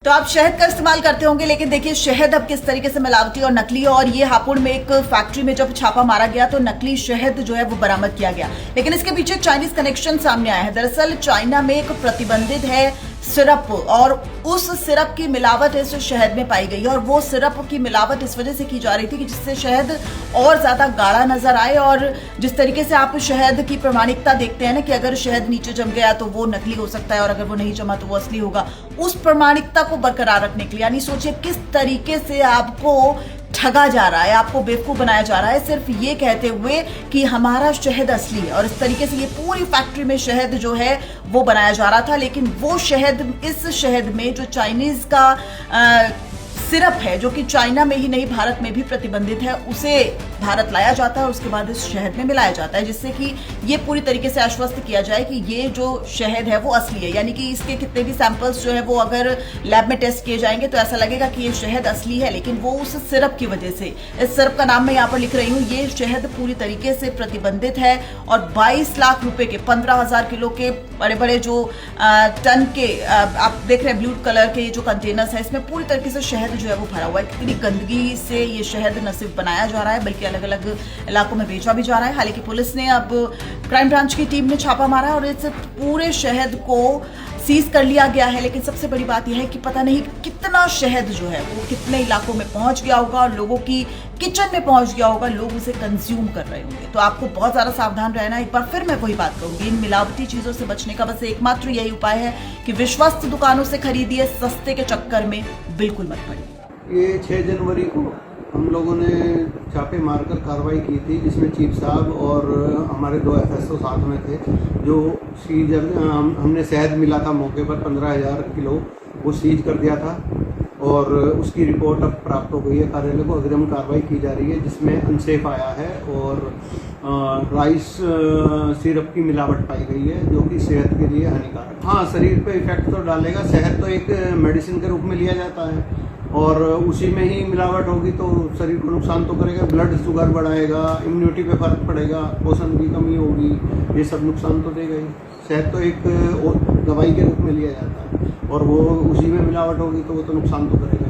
तो आप शहद का इस्तेमाल करते होंगे, लेकिन देखिए शहद अब किस तरीके से मिलावटी और नकली है। और ये हापुड़ में एक फैक्ट्री में जब छापा मारा गया तो नकली शहद जो है वो बरामद किया गया, लेकिन इसके पीछे चाइनीज कनेक्शन सामने आया है। दरअसल चाइना में एक प्रतिबंधित है सिरप, और उस सिरप की मिलावट इस शहद में पाई गई है। और वो सिरप की मिलावट इस वजह से की जा रही थी कि जिससे शहद और ज्यादा गाढ़ा नजर आए। और जिस तरीके से आप शहद की प्रमाणिकता देखते हैं ना कि अगर शहद नीचे जम गया तो वो नकली हो सकता है और अगर वो नहीं जमा तो वो असली होगा, उस प्रमाणिकता को बरकरार रखने के लिए, यानी सोचिए किस तरीके से आपको ठगा जा रहा है, आपको बेवकूफ बनाया जा रहा है सिर्फ ये कहते हुए कि हमारा शहद असली है। और इस तरीके से ये पूरी फैक्ट्री में शहद जो है वो बनाया जा रहा था, लेकिन वो शहद, इस शहद में जो चाइनीज का सिरप है, जो कि चाइना में ही नहीं भारत में भी प्रतिबंधित है, उसे भारत लाया जाता है और उसके बाद इस शहद में मिलाया जाता है, जिससे कि ये पूरी तरीके से आश्वस्त किया जाए कि ये जो शहद है वो असली है। यानी कि इसके कितने भी सैंपल्स जो है वो अगर लैब में टेस्ट किए जाएंगे तो ऐसा लगेगा कि ये शहद असली है, लेकिन वो उस सिरप की वजह से, इस सिरप का नाम मैं यहाँ पर लिख रही हूँ, ये शहद पूरी तरीके से प्रतिबंधित है। और 22 लाख रुपए के 15,000 किलो के बड़े बड़े जो टन के आप देख रहे हैं ब्लू कलर के ये जो कंटेनर्स है, इसमें पूरी तरीके से शहद जो है वो भरा हुआ है। कितनी गंदगी से ये शहद न सिर्फ बनाया जा रहा है बल्कि अलग अलग इलाकों में बेचा भी जा रहा है। हालांकि पुलिस ने, अब क्राइम ब्रांच की टीम ने छापा मारा है और इस पूरे शहद को सीज कर लिया गया है। लेकिन सबसे बड़ी बात यह है कि पता नहीं कितना शहद जो है वो कितने इलाकों में पहुंच गया होगा और लोगों की किचन में पहुंच गया होगा, लोग उसे कंज्यूम कर रहे होंगे। तो आपको बहुत ज्यादा सावधान रहना। एक बार फिर मैं वही बात कहूंगी, इन मिलावटी चीजों से बचने का बस एकमात्र यही उपाय है कि विश्वस्त दुकानों से खरीदिए, सस्ते के चक्कर में बिल्कुल मत पड़िए। ये 6 जनवरी को हम लोगों ने छापे मारकर कार्रवाई की थी, जिसमें चीफ साहब और हमारे 2 FSO साथ में थे। जो सीज हमने शहद मिला था मौके पर 15,000 किलो, वो सीज कर दिया था और उसकी रिपोर्ट अब प्राप्त हो गई है कार्यालय को। अग्रिम कार्रवाई की जा रही है, जिसमें अनसेफ आया है और राइस सिरप की मिलावट पाई गई है, जो कि सेहत के लिए हानिकारक। हाँ, शरीर पे इफेक्ट तो डालेगा। शहद तो एक मेडिसिन के रूप में लिया जाता है और उसी में ही मिलावट होगी तो शरीर को नुकसान तो करेगा। ब्लड शुगर बढ़ाएगा, इम्यूनिटी पे फर्क पड़ेगा, पोषण की कमी होगी, ये सब नुकसान तो देगा ही। शहद तो एक दवाई के रूप में लिया जाता है और वो उसी में मिलावट होगी तो वो तो नुकसान तो करेगा।